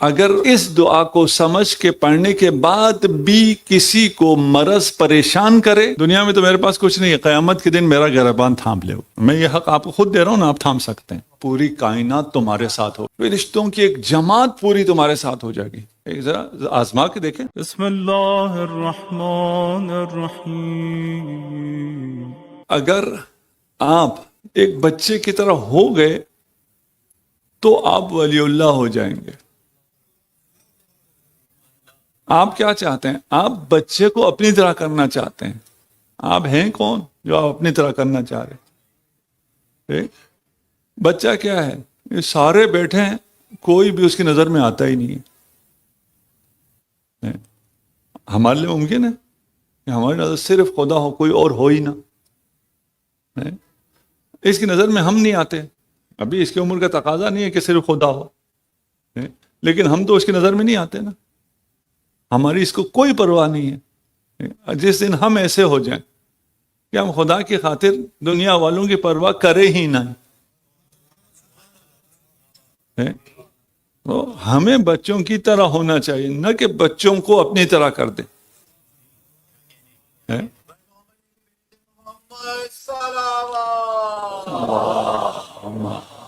اگر اس دعا کو سمجھ کے پڑھنے کے بعد بھی کسی کو مرض پریشان کرے، دنیا میں تو میرے پاس کچھ نہیں ہے، قیامت کے دن میرا گریبان تھام لے، میں یہ حق آپ کو خود دے رہا ہوں نا، آپ تھام سکتے ہیں، پوری کائنات تمہارے ساتھ ہو، فرشتوں کی ایک جماعت پوری تمہارے ساتھ ہو جائے گی۔ ایک ذرا آزما کے دیکھیں۔ بسم اللہ الرحمن الرحیم۔ اگر آپ ایک بچے کی طرح ہو گئے تو آپ ولی اللہ ہو جائیں گے۔ آپ کیا چاہتے ہیں؟ آپ بچے کو اپنی طرح کرنا چاہتے ہیں۔ آپ ہیں کون جو آپ اپنی طرح کرنا چاہ رہے ہیں؟ بچہ کیا ہے؟ یہ سارے بیٹھے ہیں، کوئی بھی اس کی نظر میں آتا ہی نہیں ہے۔ ہمارے لیے ممکن ہے کہ ہماری نظر صرف خدا ہو، کوئی اور ہو ہی نہ۔ اس کی نظر میں ہم نہیں آتے، ابھی اس کی عمر کا تقاضا نہیں ہے کہ صرف خدا ہو، لیکن ہم تو اس کی نظر میں نہیں آتے نا، ہماری اس کو کوئی پرواہ نہیں ہے۔ جس دن ہم ایسے ہو جائیں کہ ہم خدا کی خاطر دنیا والوں کی پرواہ کرے ہی نہ، تو ہمیں بچوں کی طرح ہونا چاہیے، نہ کہ بچوں کو اپنی طرح کر دیں۔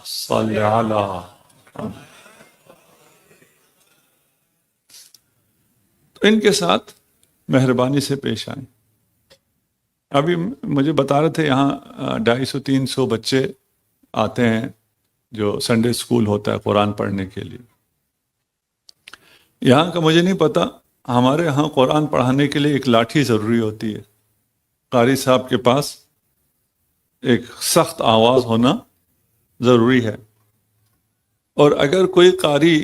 صلی اللہ۔ ان کے ساتھ مہربانی سے پیش آئیں۔ ابھی مجھے بتا رہے تھے یہاں 250-300 بچے آتے ہیں جو سنڈے اسکول ہوتا ہے قرآن پڑھنے کے لیے۔ یہاں کا مجھے نہیں پتا، ہمارے ہاں قرآن پڑھانے کے لیے ایک لاٹھی ضروری ہوتی ہے، قاری صاحب کے پاس ایک سخت آواز ہونا ضروری ہے، اور اگر کوئی قاری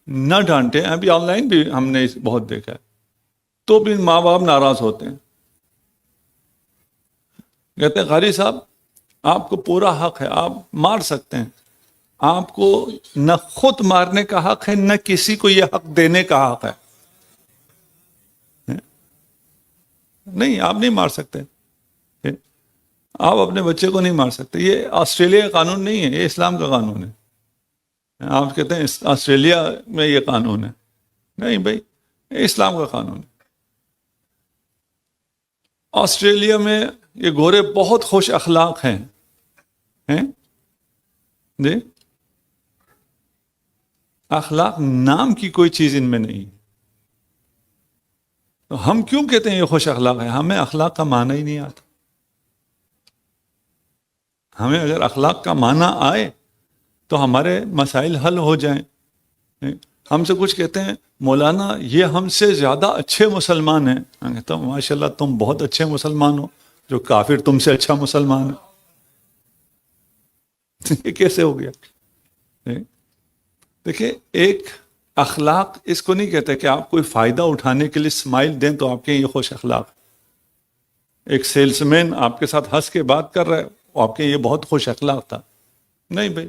نہ ڈانٹے، ابھی آن لائن بھی ہم نے بہت دیکھا ہے، تو بھی ماں باپ ناراض ہوتے ہیں، کہتے ہیں قاری صاحب آپ کو پورا حق ہے، آپ مار سکتے ہیں، آپ کو نہ خود مارنے کا حق ہے، نہ کسی کو یہ حق دینے کا حق ہے۔ نہیں، آپ نہیں مار سکتے، آپ اپنے بچے کو نہیں مار سکتے۔ یہ آسٹریلیا کا قانون نہیں ہے، یہ اسلام کا قانون ہے۔ آپ کہتے ہیں آسٹریلیا میں یہ قانون ہے، نہیں بھائی، یہ اسلام کا قانون ہے۔ آسٹریلیا میں یہ گورے بہت خوش اخلاق ہیں جی، اخلاق نام کی کوئی چیز ان میں نہیں۔ تو ہم کیوں کہتے ہیں یہ خوش اخلاق ہے؟ ہمیں اخلاق کا معنی ہی نہیں آتا۔ ہمیں اگر اخلاق کا معنی آئے تو ہمارے مسائل حل ہو جائیں۔ ہم سے کچھ کہتے ہیں مولانا یہ ہم سے زیادہ اچھے مسلمان ہیں، میں کہتا ہوں ماشاءاللہ تم بہت اچھے مسلمان ہو، جو کافر تم سے اچھا مسلمان ہے۔ یہ کیسے ہو گیا؟ دیکھیں، ایک اخلاق اس کو نہیں کہتے کہ آپ کوئی فائدہ اٹھانے کے لیے سمائل دیں تو آپ کے یہ خوش اخلاق۔ ایک سیلس مین آپ کے ساتھ ہنس کے بات کر رہا ہے، وہ آپ کے یہ بہت خوش اخلاق تھا۔ نہیں بھائی،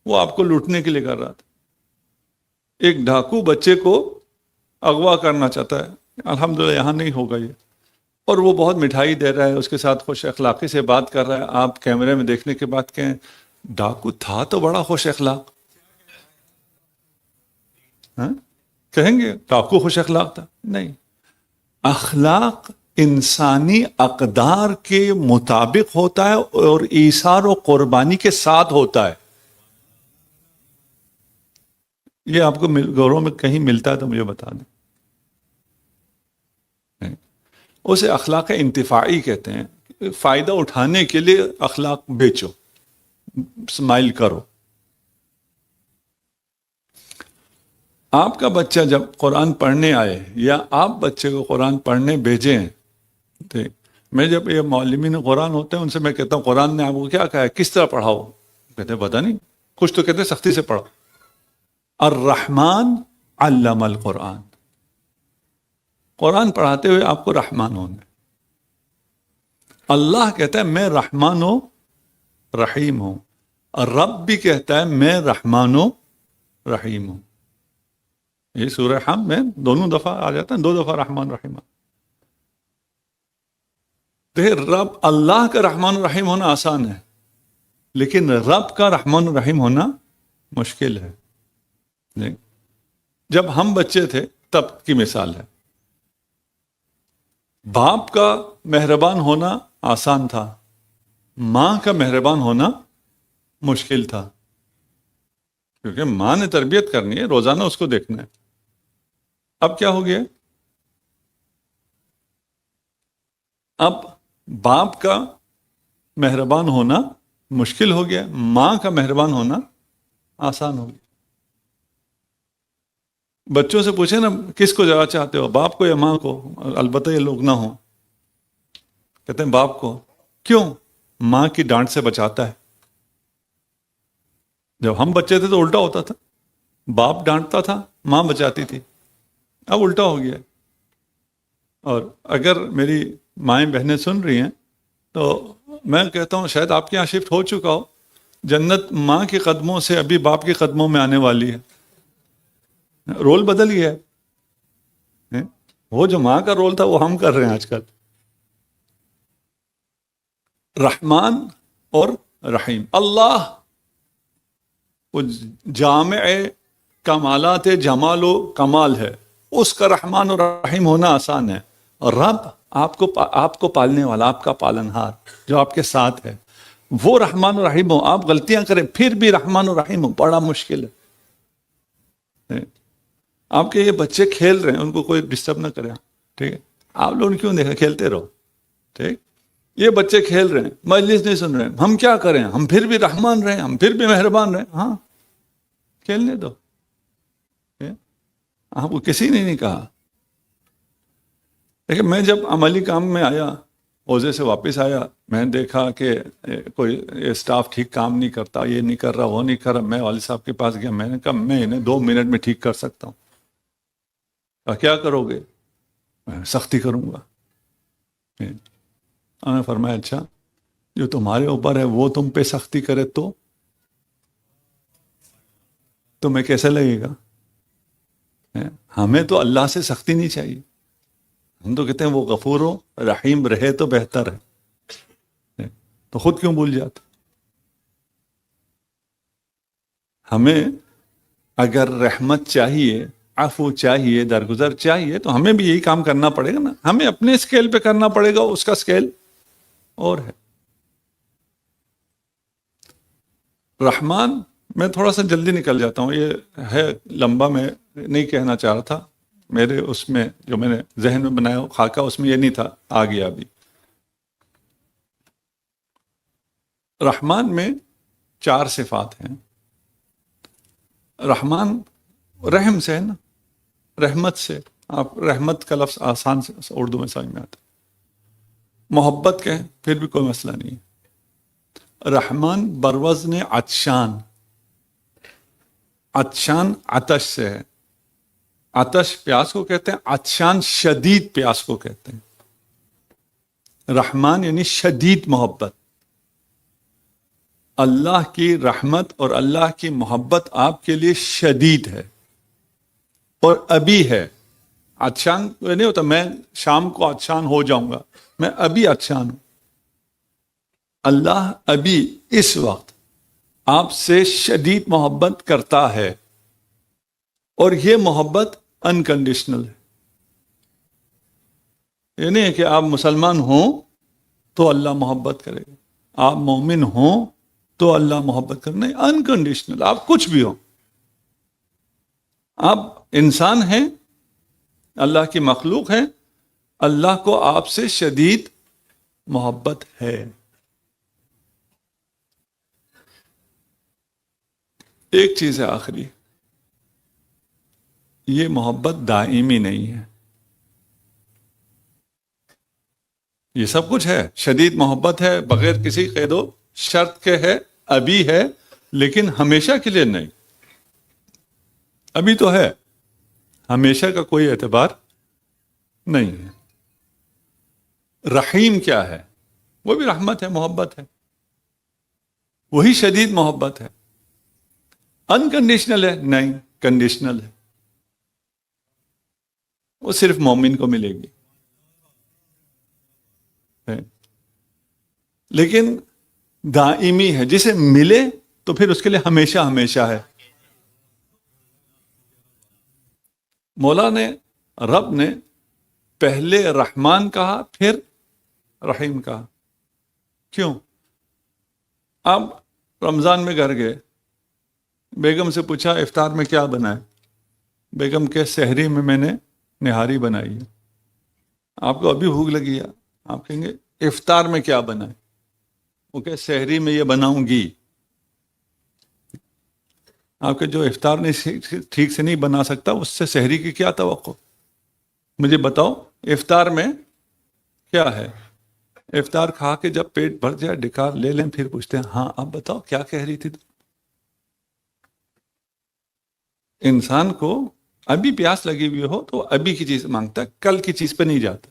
وہ آپ کو لوٹنے کے لیے کر رہا تھا۔ ایک ڈاکو بچے کو اغوا کرنا چاہتا ہے، الحمدللہ یہاں نہیں ہوگا یہ، اور وہ بہت مٹھائی دے رہا ہے، اس کے ساتھ خوش اخلاقی سے بات کر رہا ہے، آپ کیمرے میں دیکھنے کے بعد کہیں ڈاکو تھا تو بڑا خوش اخلاق، کہیں گے ڈاکو خوش اخلاق تھا؟ نہیں، اخلاق انسانی اقدار کے مطابق ہوتا ہے اور ایثار و قربانی کے ساتھ ہوتا ہے۔ یہ آپ کو گوروں میں کہیں ملتا ہے تو مجھے بتا دیں۔ اسے اخلاق انتفاعی کہتے ہیں، فائدہ اٹھانے کے لیے اخلاق بیچو، اسمائل کرو۔ آپ کا بچہ جب قرآن پڑھنے آئے یا آپ بچے کو قرآن پڑھنے بھیجیں، میں جب یہ معلمین قرآن ہوتے ہیں ان سے میں کہتا ہوں قرآن نے آپ کو کیا کہا ہے، کس طرح پڑھاؤ؟ کہتے ہیں پتہ نہیں، کچھ تو کہتے ہیں سختی سے پڑھو۔ الرحمن علم القرآن، قرآن پڑھاتے ہوئے آپ کو رحمان ہونا ہے۔ اللہ کہتا ہے میں رحمان و رحیم ہوں، اور رب بھی کہتا ہے میں رحمان و رحیم ہوں۔ یہ سورہ حمد میں دونوں دفعہ آ جاتا ہے، 2 دفعہ رحمان رحیم۔ دیکھیں، رب اللہ کا رحمان الرحیم ہونا آسان ہے، لیکن رب کا رحمان الرحیم ہونا مشکل ہے۔ جب ہم بچے تھے تب کی مثال ہے. باپ کا مہربان ہونا آسان تھا، ماں کا مہربان ہونا مشکل تھا، کیونکہ ماں نے تربیت کرنی ہے، روزانہ اس کو دیکھنا ہے. اب کیا ہو گیا؟ اب باپ کا مہربان ہونا مشکل ہو گیا، ماں کا مہربان ہونا آسان ہو گیا. بچوں سے پوچھیں نا کس کو زیادہ چاہتے ہو، باپ کو یا ماں کو؟ البتہ یہ لوگ نہ ہوں، کہتے ہیں باپ کو. کیوں؟ ماں کی ڈانٹ سے بچاتا ہے. جب ہم بچے تھے تو الٹا ہوتا تھا، باپ ڈانٹتا تھا، ماں بچاتی تھی. اب الٹا ہو گیا. اور اگر میری مائیں بہنیں سن رہی ہیں تو میں کہتا ہوں شاید آپ کے یہاں شفٹ ہو چکا ہو. جنت ماں کے قدموں سے ابھی باپ کے قدموں میں آنے والی ہے. رول بدل گیا ہے. وہ جو ماں کا رول تھا وہ ہم کر رہے ہیں آج کل. رحمان اور رحیم، اللہ وہ جامع کمالات جمال و کمال ہے، اس کا رحمان اور رحیم ہونا آسان ہے. اور رب آپ کو پالنے والا، آپ کا پالنہار جو آپ کے ساتھ ہے، وہ رحمان و رحیم ہو. آپ غلطیاں کریں پھر بھی رحمان و رحیم ہو، بڑا مشکل ہے. آپ کے یہ بچے کھیل رہے ہیں، ان کو کوئی ڈسٹرب نہ کرے، ٹھیک ہے؟ آپ لوگ کیوں دیکھیں، کھیلتے رہو، ٹھیک. یہ بچے کھیل رہے ہیں، مجلس نہیں سن رہے ہیں، ہم کیا کریں؟ ہم پھر بھی رحمان رہیں، ہم پھر بھی مہربان رہیں. ہاں کھیلنے دو، آپ کو کسی نے نہیں کہا. لیکن میں جب عملی کام میں آیا، عوضے سے واپس آیا، میں نے دیکھا کہ کوئی اسٹاف ٹھیک کام نہیں کرتا، یہ نہیں کر رہا، وہ نہیں کر رہا. میں والد صاحب کے پاس گیا، میں نے کہا میں انہیں 2 منٹ میں ٹھیک کر سکتا ہوں. کہا کیا کرو گے؟ میں سختی کروں گا. میں نے فرمایا اچھا، جو تمہارے اوپر ہے وہ تم پہ سختی کرے تو تمہیں کیسا لگے گا؟ ہمیں تو اللہ سے سختی نہیں چاہیے. ہم تو کہتے ہیں وہ غفور و رحیم رہے تو بہتر ہے، تو خود کیوں بھول جاتے؟ ہمیں اگر رحمت چاہیے، عفو چاہیے، درگزر چاہیے، تو ہمیں بھی یہی کام کرنا پڑے گا نا. ہمیں اپنے اسکیل پہ کرنا پڑے گا، اس کا اسکیل اور ہے. رحمان، میں تھوڑا سا جلدی نکل جاتا ہوں، یہ ہے لمبا، میں نہیں کہنا چاہ رہا تھا. میرے اس میں جو میں نے ذہن میں بنایا خاکہ، اس میں یہ نہیں تھا، آ گیا ابھی. رحمان میں 4 صفات ہیں. رحمان رحم سے ہے نا، رحمت سے. آپ رحمت کا لفظ آسان سے اردو میں سمجھ میں آتا ہے. محبت کہیں پھر بھی کوئی مسئلہ نہیں ہے. رحمان بروزن عطشان، عطشان عطش سے ہے. عطش پیاس کو کہتے ہیں، عطشان شدید پیاس کو کہتے ہیں. رحمان یعنی شدید محبت. اللہ کی رحمت اور اللہ کی محبت آپ کے لیے شدید ہے اور ابھی ہے. عطشان نہیں ہوتا میں شام کو عطشان ہو جاؤں گا، میں ابھی عطشان ہوں. اللہ ابھی اس وقت آپ سے شدید محبت کرتا ہے، اور یہ محبت انکنڈیشنل ہے. یہ نہیں ہے کہ آپ مسلمان ہوں تو اللہ محبت کرے گا، آپ مومن ہوں تو اللہ محبت کرے. نہیں، انکنڈیشنل. آپ کچھ بھی ہو، آپ انسان ہیں، اللہ کی مخلوق ہیں، اللہ کو آپ سے شدید محبت ہے. ایک چیز ہے آخری، یہ محبت دائمی نہیں ہے. یہ سب کچھ ہے، شدید محبت ہے بغیر کسی قید و شرط کے ہے، ابھی ہے، لیکن ہمیشہ کے لیے نہیں. ابھی تو ہے، ہمیشہ کا کوئی اعتبار نہیں ہے. رحیم کیا ہے؟ وہ بھی رحمت ہے، محبت ہے، وہی شدید محبت ہے. انکنڈیشنل ہے؟ نہیں، کنڈیشنل ہے. وہ صرف مومن کو ملے گی. لیکن دائمی ہے، جسے ملے تو پھر اس کے لیے ہمیشہ ہمیشہ ہے. مولا نے رب نے پہلے رحمان کہا پھر رحیم کہا. کیوں؟ آپ رمضان میں گھر گئے, بیگم سے پوچھا افطار میں کیا بنا ہے؟ بیگم کے سحری میں نے نہاری بنائی ہے. آپ کو ابھی بھوک لگی ہے, آپ کہیں گے افطار میں کیا بنا ہے؟ وہ کہ سحری میں یہ بناؤں گی. آپ کے جو افطار نہیں ٹھیک سے نہیں بنا سکتا, اس سے سحری کی کیا توقع؟ مجھے بتاؤ افطار میں کیا ہے؟ افطار کھا کے جب پیٹ بھر جائے ڈکار لے لیں, پھر پوچھتے ہیں ہاں اب بتاؤ کیا کہہ رہی تھی. انسان کو ابھی پیاس لگی ہوئی ہو تو ابھی کی چیز مانگتا ہے, کل کی چیز پہ نہیں جاتا.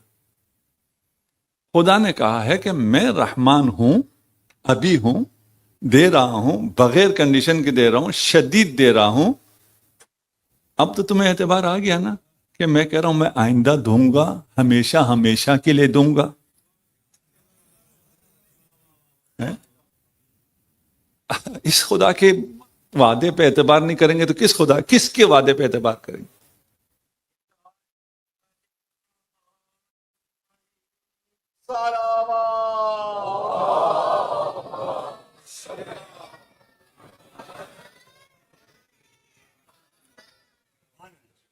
خدا نے کہا ہے کہ میں رحمان ہوں, ابھی ہوں, دے رہا ہوں, بغیر کنڈیشن کے دے رہا ہوں, شدید دے رہا ہوں. اب تو تمہیں اعتبار آ گیا نا کہ میں کہہ رہا ہوں میں آئندہ دوں گا, ہمیشہ ہمیشہ کے لیے دوں گا. اس خدا کے وعدے پہ اعتبار نہیں کریں گے تو کس کے وعدے پہ اعتبار کریں گے؟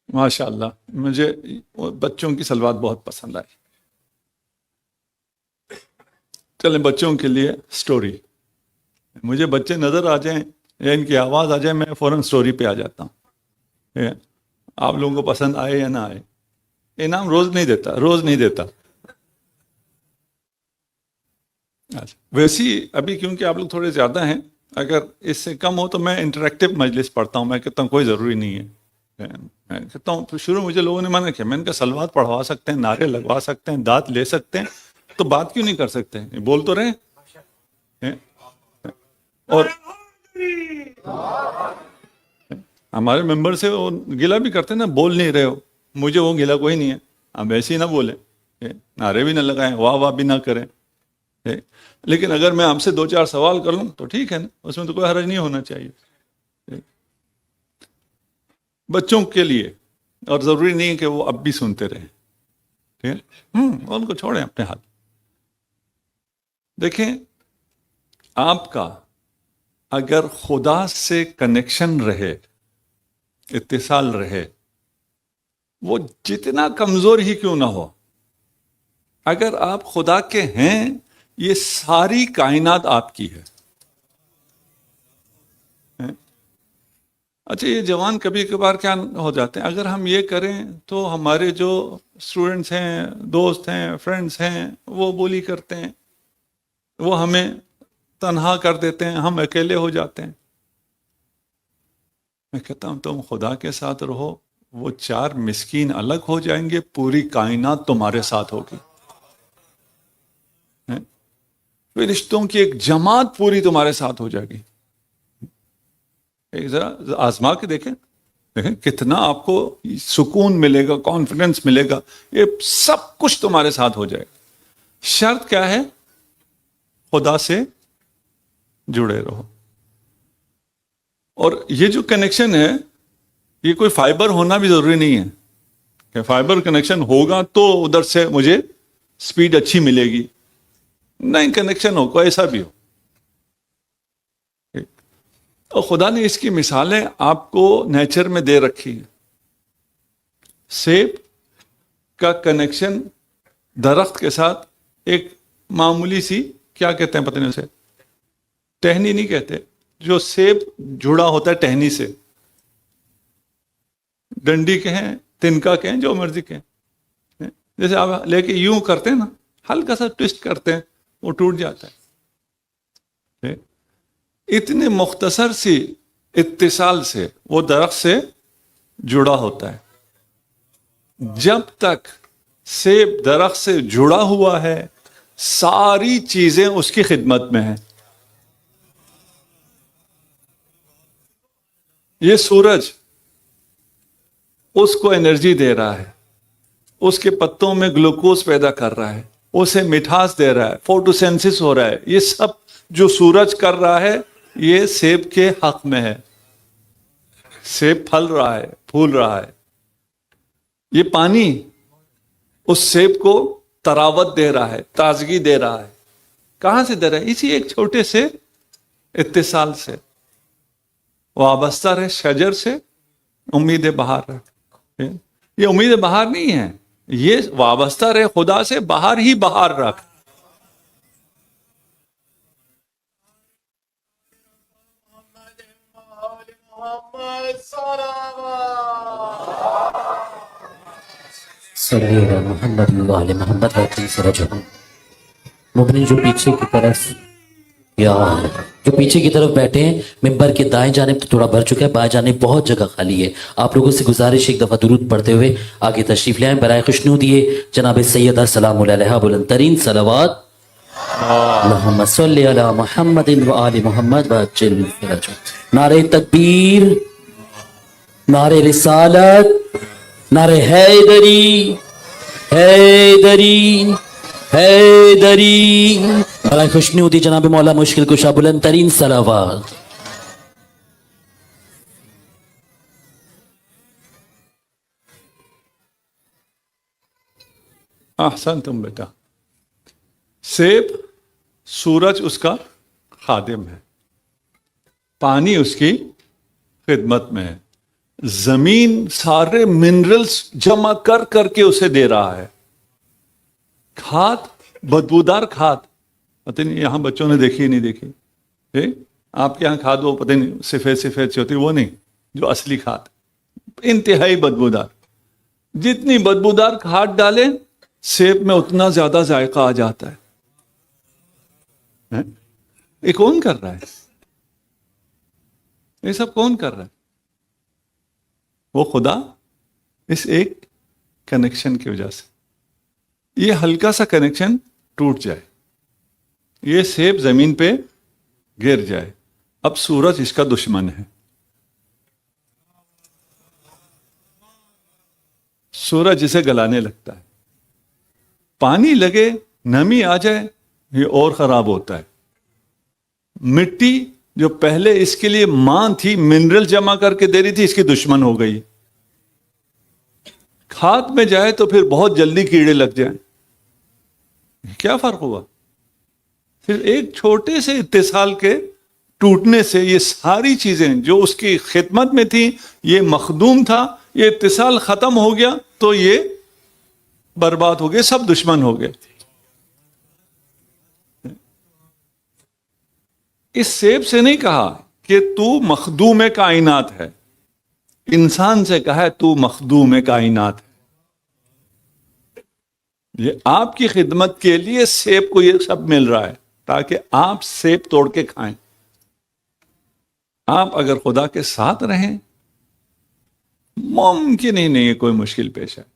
ماشاء اللہ, مجھے بچوں کی صلوات بہت پسند آئی. چلیں بچوں کے لیے سٹوری. مجھے بچے نظر آ جائیں یا ان کی آواز آ جائے میں فوراً سٹوری پہ آ جاتا ہوں. آپ لوگوں کو پسند آئے یا نہ آئے, انعام روز نہیں دیتا. ویسی ابھی کیونکہ آپ لوگ تھوڑے زیادہ ہیں, اگر اس سے کم ہو تو میں انٹریکٹیو مجلس پڑھتا ہوں. میں کہتا ہوں کوئی ضروری نہیں ہے. میں کہتا ہوں تو شروع مجھے لوگوں نے منع کیا, میں نے کہا سلوات پڑھوا سکتے ہیں, نعرے لگوا سکتے ہیں, دانت لے سکتے ہیں, تو بات کیوں نہیں کر سکتے؟ بول تو رہے. اور ہمارے ممبر سے وہ گلا بھی کرتے ہیں نا, بول نہیں رہے ہو. مجھے وہ گلا کوئی نہیں ہے, ہم ایسے ہی نہ بولیں, نعرے بھی نہ لگائیں, واہ واہ بھی نہ کریں. لیکن اگر میں آپ سے 2-4 سوال کر لوں تو ٹھیک ہے نا, اس میں تو کوئی حرج نہیں ہونا چاہیے. بچوں کے لیے, اور ضروری نہیں ہے کہ وہ اب بھی سنتے رہیں, ٹھیک ہے, ان کو چھوڑیں اپنے ہاتھ. دیکھیں آپ کا اگر خدا سے کنیکشن رہے, اتصال رہے, وہ جتنا کمزور ہی کیوں نہ ہو, اگر آپ خدا کے ہیں, یہ ساری کائنات آپ کی ہے. اچھا یہ جوان کبھی کبھار کیا ہو جاتے ہیں, اگر ہم یہ کریں تو ہمارے جو اسٹوڈنٹس ہیں, دوست ہیں, فرینڈس ہیں, وہ بولی کرتے ہیں, وہ ہمیں تنہا کر دیتے ہیں, ہم اکیلے ہو جاتے ہیں. میں کہتا ہوں تم خدا کے ساتھ رہو, وہ 4 مسکین الگ ہو جائیں گے, پوری کائنات تمہارے ساتھ ہوگی. فرشتوں کی ایک جماعت پوری تمہارے ساتھ ہو جائے گی. ایک ذرا آزما کے دیکھیں کتنا آپ کو سکون ملے گا, کانفیڈنس ملے گا, یہ سب کچھ تمہارے ساتھ ہو جائے گا. شرط کیا ہے؟ خدا سے جڑے رہو. اور یہ جو کنیکشن ہے, یہ کوئی فائبر ہونا بھی ضروری نہیں ہے کہ فائبر کنیکشن ہوگا تو ادھر سے مجھے سپیڈ اچھی ملے گی. نہیں, کنیکشن ہو, کوئی ایسا بھی ہو. اور خدا نے اس کی مثالیں آپ کو نیچر میں دے رکھی ہیں. سیب کا کنیکشن درخت کے ساتھ ایک معمولی سی, کیا کہتے ہیں پتہ نہیں, اسے ٹہنی نہیں کہتے, جو سیب جڑا ہوتا ہے ٹہنی سے, ڈنڈی کہیں, تنکا کہیں, جو مرضی کہیں, جیسے آپ لے کے یوں کرتے ہیں نا, ہلکا سا ٹوسٹ کرتے ہیں, وہ ٹوٹ جاتا ہے. اتنے مختصر سی اتصال سے وہ درخت سے جڑا ہوتا ہے. جب تک سیب درخت سے جڑا ہوا ہے, ساری چیزیں اس کی خدمت میں ہیں. یہ سورج اس کو انرجی دے رہا ہے, اس کے پتوں میں گلوکوز پیدا کر رہا ہے, اسے مٹھاس دے رہا ہے, فوٹوسینسس ہو رہا ہے. یہ سب جو سورج کر رہا ہے یہ سیب کے حق میں ہے. سیب پھل رہا ہے, پھول رہا ہے. یہ پانی اس سیب کو تراوت دے رہا ہے، تازگی دے رہا ہے. کہاں سے دے رہا ہے؟ اسی ایک چھوٹے سے اتصال سے. وابستہ رہے شجر سے، امید بہار رکھ. یہ امید بہار نہیں ہے، یہ وابستہ رہے خدا سے، بہار ہی بہار رکھ. صلی اللہ محمد اللہ محمد مبنی جو پیچھے کی طرف یا جو پیچھے کی طرف بیٹھے ہیں، ممبر کے دائیں جانب تو تھوڑا بھر چکا ہے، بائیں جانب بہت جگہ خالی ہے. آپ لوگوں سے گزارش ایک دفعہ درود پڑھتے ہوئے آگے تشریف لے آئیں. برائے خوشنودی جناب سیدہ سلام علیہ بلند ترین صلوات اللہم صلی علی محمد و آل محمد وعجل فرجہ. نعرہ تکبیر، نعرہ رسالت، نعرہ حیدری حیدری حیدری. برائے خوشنودی جناب مولا مشکل کشا بلند ترین صلوات. احسن تم بیٹا. سیب سورج اس کا خادم ہے، پانی اس کی خدمت میں ہے، زمین سارے منرلز جمع کر کر کے اسے دے رہا ہے. کھاد، بدبودار کھاد، پتہ نہیں یہاں بچوں نے دیکھی نہیں دیکھی، آپ کے یہاں کھاد وہ پتہ نہیں سفید سفید سی ہوتی، وہ نہیں، جو اصلی کھاد انتہائی بدبودار. جتنی بدبودار کھاد ڈالیں سیب میں اتنا زیادہ ذائقہ آ جاتا ہے. یہ کون کر رہا ہے؟ یہ سب کون کر رہا ہے؟ وہ خدا. اس ایک کنیکشن کی وجہ سے یہ ہلکا سا کنیکشن ٹوٹ جائے، یہ سیب زمین پہ گر جائے، اب سورج اس کا دشمن ہے. سورج اسے گلانے لگتا ہے. پانی لگے، نمی آ جائے، یہ اور خراب ہوتا ہے. مٹی جو پہلے اس کے لیے ماں تھی، منرل جمع کر کے دے رہی تھی، اس کی دشمن ہو گئی. کھاد میں جائے تو پھر بہت جلدی کیڑے لگ جائیں. کیا فرق ہوا؟ پھر ایک چھوٹے سے اتصال کے ٹوٹنے سے یہ ساری چیزیں جو اس کی خدمت میں تھیں، یہ مخدوم تھا، یہ اتصال ختم ہو گیا تو یہ برباد ہو گئے، سب دشمن ہو گئے. اس سیب سے نہیں کہا کہ تو مخدوم کائنات ہے، انسان سے کہا ہے تو مخدوم کائنات ہے. یہ آپ کی خدمت کے لیے سیب کو یہ سب مل رہا ہے تاکہ آپ سیب توڑ کے کھائیں. آپ اگر خدا کے ساتھ رہیں، ممکن ہی نہیں ہے کوئی مشکل پیش آئے.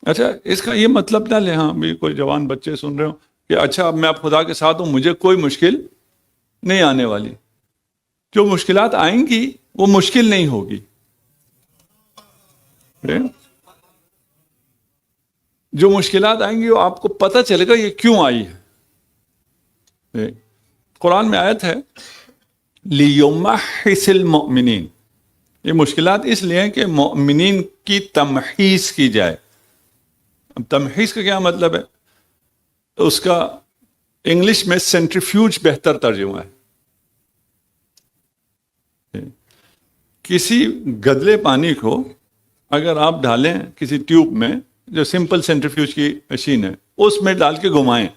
اچھا، اس کا یہ مطلب نہ لے ہاں بھی کوئی جوان بچے سن رہے ہوں کہ اچھا اب میں اب خدا کے ساتھ ہوں، مجھے کوئی مشکل نہیں آنے والی. جو مشکلات آئیں گی وہ مشکل نہیں ہوگی. جو مشکلات آئیں گی وہ آپ کو پتہ چلے گا یہ کیوں آئی ہے. قرآن میں آیت ہے لِيُمَحِّصِ الْمُؤْمِنِينَ. یہ مشکلات اس لیے ہیں کہ مؤمنین کی تمحیص کی جائے. اب تمحیص کا کیا مطلب ہے؟ اس کا انگلش میں سینٹریفیوج بہتر ترجمہ ہے. کسی گدلے پانی کو اگر آپ ڈالیں کسی ٹیوب میں، جو سمپل سینٹریفیوج کی مشین ہے، اس میں ڈال کے گھمائیں،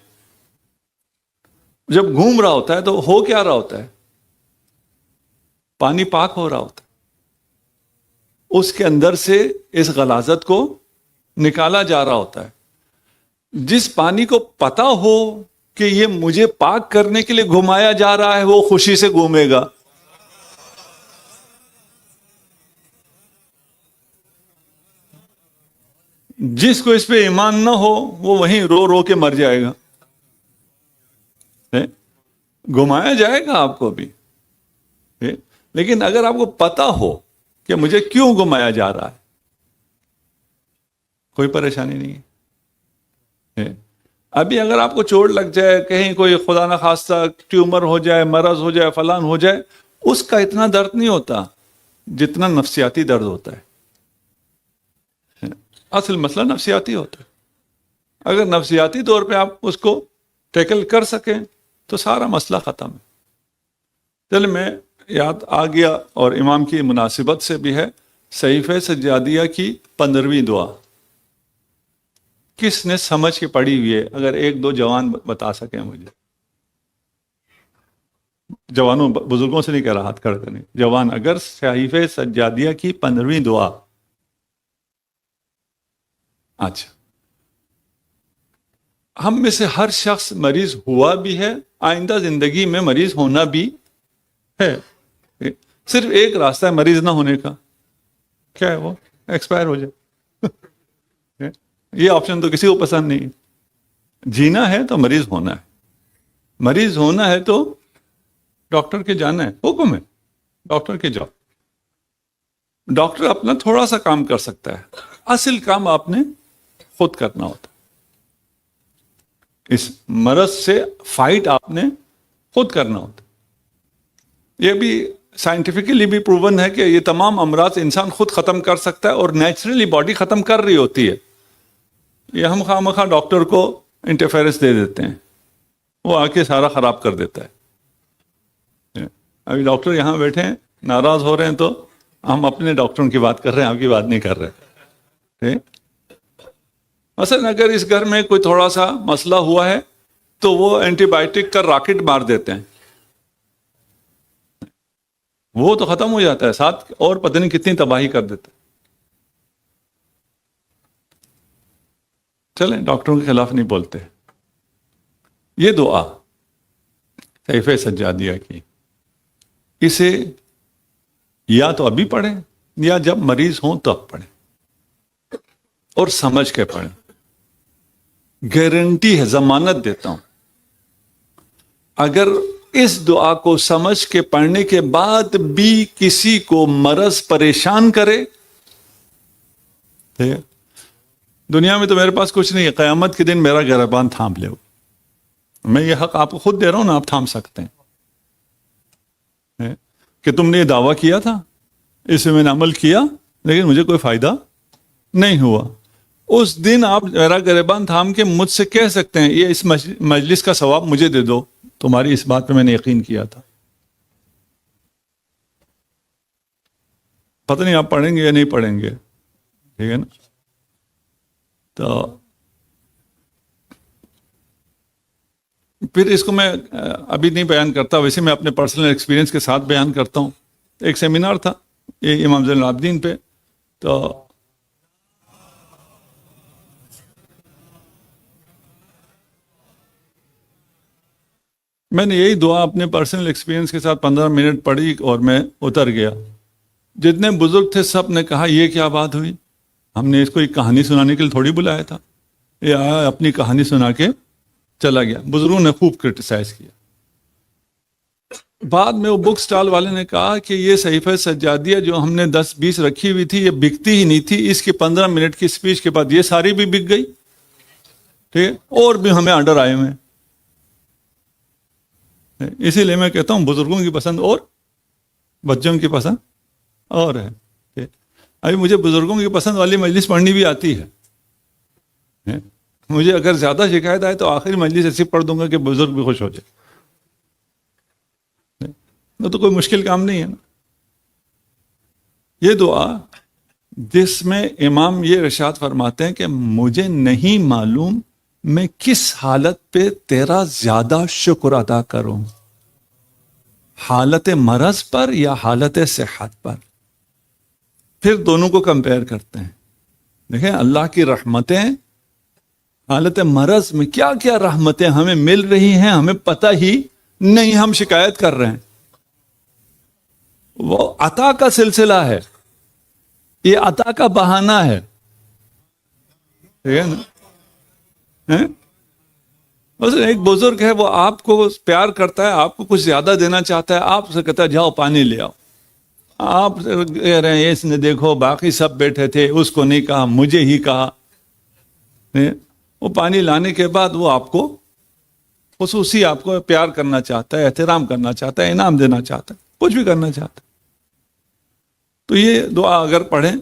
جب گھوم رہا ہوتا ہے تو ہو کیا رہا ہوتا ہے؟ پانی پاک ہو رہا ہوتا ہے. اس کے اندر سے اس غلاظت کو نکالا جا رہا ہوتا ہے. جس پانی کو پتا ہو کہ یہ مجھے پاک کرنے کے لیے گھمایا جا رہا ہے، وہ خوشی سے گھومے گا. جس کو اس پہ ایمان نہ ہو وہ وہیں رو رو کے مر جائے گا. گھمایا جائے گا آپ کو بھی، لیکن اگر آپ کو پتا ہو کہ مجھے کیوں گھمایا جا رہا ہے، کوئی پریشانی نہیں ہے. ابھی اگر آپ کو چوٹ لگ جائے، کہیں کوئی خدا نہ خواستہ ٹیومر ہو جائے، مرض ہو جائے، فلان ہو جائے، اس کا اتنا درد نہیں ہوتا جتنا نفسیاتی درد ہوتا ہے. اصل مسئلہ نفسیاتی ہوتا ہے. اگر نفسیاتی طور پہ آپ اس کو ٹیکل کر سکیں تو سارا مسئلہ ختم ہے. چل میں یاد آ گیا, اور امام کی مناسبت سے بھی ہے, صحیفہ سجادیہ کی 15ویں دعا کس نے سمجھ کے پڑھی ہوئی ہے؟ اگر ایک دو جوان بتا سکیں مجھے. جوانوں, بزرگوں سے نہیں کہہ رہا, ہاتھ کھڑے کریں. جوان, اگر صحیفہ سجادیہ کی 15ویں دعا. اچھا, ہم میں سے ہر شخص مریض ہوا بھی ہے, آئندہ زندگی میں مریض ہونا بھی ہے. صرف ایک راستہ ہے مریض نہ ہونے کا, کیا ہے وہ؟ ایکسپائر ہو جائے. یہ آپشن تو کسی کو پسند نہیں. جینا ہے تو مریض ہونا ہے, مریض ہونا ہے تو ڈاکٹر کے جانا ہے, حکم ہے ڈاکٹر کے جاؤ. ڈاکٹر اپنا تھوڑا سا کام کر سکتا ہے, اصل کام آپ نے خود کرنا ہوتا. اس مرض سے فائٹ آپ نے خود کرنا ہوتا. یہ بھی سائنٹیفکلی بھی پروون ہے کہ یہ تمام امراض انسان خود ختم کر سکتا ہے, اور نیچرلی باڈی ختم کر رہی ہوتی ہے. یہ ہم خواہ مخواہ ڈاکٹر کو انٹرفیرنس دے دیتے ہیں, وہ آ کے سارا خراب کر دیتا ہے. ابھی ڈاکٹر یہاں بیٹھے ہیں, ناراض ہو رہے ہیں تو ہم اپنے ڈاکٹروں کی بات کر رہے ہیں, آپ کی بات نہیں کر رہے. مثلا اگر اس گھر میں کوئی تھوڑا سا مسئلہ ہوا ہے تو وہ اینٹی بائیوٹک کا راکٹ مار دیتے ہیں, وہ تو ختم ہو جاتا ہے, ساتھ اور پتہ نہیں کتنی تباہی کر دیتا ہے. چلیں ڈاکٹروں کے خلاف نہیں بولتے. یہ دعا صحیفہ سجادیہ کی, اسے یا تو ابھی پڑھیں یا جب مریض ہوں تب پڑھیں, اور سمجھ کے پڑھیں. گارنٹی ہے, ضمانت دیتا ہوں, اگر اس دعا کو سمجھ کے پڑھنے کے بعد بھی کسی کو مرض پریشان کرے, دنیا میں تو میرے پاس کچھ نہیں ہے, قیامت کے دن میرا گریبان تھام لے. میں یہ حق آپ کو خود دے رہا ہوں نا, آپ تھام سکتے ہیں کہ تم نے یہ دعویٰ کیا تھا, اس میں نے عمل کیا لیکن مجھے کوئی فائدہ نہیں ہوا. اس دن آپ میرا گریبان تھام کے مجھ سے کہہ سکتے ہیں یہ اس مجلس کا ثواب مجھے دے دو, تمہاری اس بات پہ میں نے یقین کیا تھا. پتہ نہیں آپ پڑھیں گے یا نہیں پڑھیں گے, ٹھیک ہے نا. تو پھر اس کو میں ابھی نہیں بیان کرتا, ویسے میں اپنے پرسنل ایکسپیرینس کے ساتھ بیان کرتا ہوں. ایک سیمینار تھا یہ امام زین العابدین پہ, تو میں نے یہی دعا اپنے پرسنل ایکسپیرینس کے ساتھ 15 منٹ پڑھی اور میں اتر گیا. جتنے بزرگ تھے سب نے کہا یہ کیا بات ہوئی, ہم نے اس کو ایک کہانی سنانے کے لیے تھوڑی بلایا تھا, یہ آیا اپنی کہانی سنا کے چلا گیا. بزرگوں نے خوب کرٹیسائز کیا. بعد میں وہ بک سٹال والے نے کہا کہ یہ صحیفہ سجادیہ جو ہم نے 10-20 رکھی ہوئی تھی یہ بکتی ہی نہیں تھی, اس کی 15 منٹ کی سپیچ کے بعد یہ ساری بھی بک گئی, ٹھیک ہے, اور بھی ہمیں آرڈر آئے ہوئے ہیں. اسی لیے میں کہتا ہوں بزرگوں کی پسند اور بچوں کی پسند اور ہے. ابھی مجھے بزرگوں کی پسند والی مجلس پڑھنی بھی آتی ہے. مجھے اگر زیادہ شکایت آئے تو آخری مجلس ایسی پڑھ دوں گا کہ بزرگ بھی خوش ہو جائے. تو کوئی مشکل کام نہیں ہے نا. یہ دعا جس میں امام یہ ارشاد فرماتے ہیں کہ مجھے نہیں معلوم میں کس حالت پہ تیرا زیادہ شکر ادا کروں, حالت مرض پر یا حالت صحت پر. پھر دونوں کو کمپیئر کرتے ہیں. دیکھیں اللہ کی رحمتیں, حالت مرض میں کیا کیا رحمتیں ہمیں مل رہی ہیں, ہمیں پتہ ہی نہیں, ہم شکایت کر رہے ہیں. وہ عطا کا سلسلہ ہے, یہ عطا کا بہانہ ہے, ٹھیک ہے نا. ایک بزرگ ہے وہ آپ کو پیار کرتا ہے, آپ کو کچھ زیادہ دینا چاہتا ہے, آپ سے کہتا ہے جاؤ پانی لے آؤ. آپ کہہ رہے ہیں اس نے دیکھو باقی سب بیٹھے تھے, اس کو نہیں کہا, مجھے ہی کہا. وہ پانی لانے کے بعد وہ آپ کو خصوصی آپ کو پیار کرنا چاہتا ہے, احترام کرنا چاہتا ہے, انعام دینا چاہتا ہے, کچھ بھی کرنا چاہتا ہے. تو یہ دعا اگر پڑھیں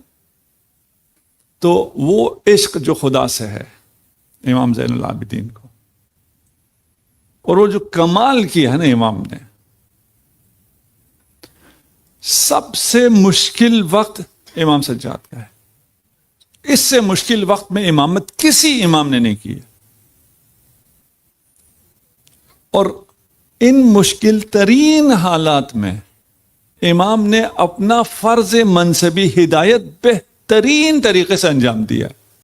تو وہ عشق جو خدا سے ہے امام زین العابدین کو، اور وہ جو کمال کیا ہے نا امام نے، سب سے مشکل وقت امام سجاد کا ہے، اس سے مشکل وقت میں امامت کسی امام نے نہیں کی ہے، اور ان مشکل ترین حالات میں امام نے اپنا فرض منصبی ہدایت بہترین طریقے سے انجام دیا.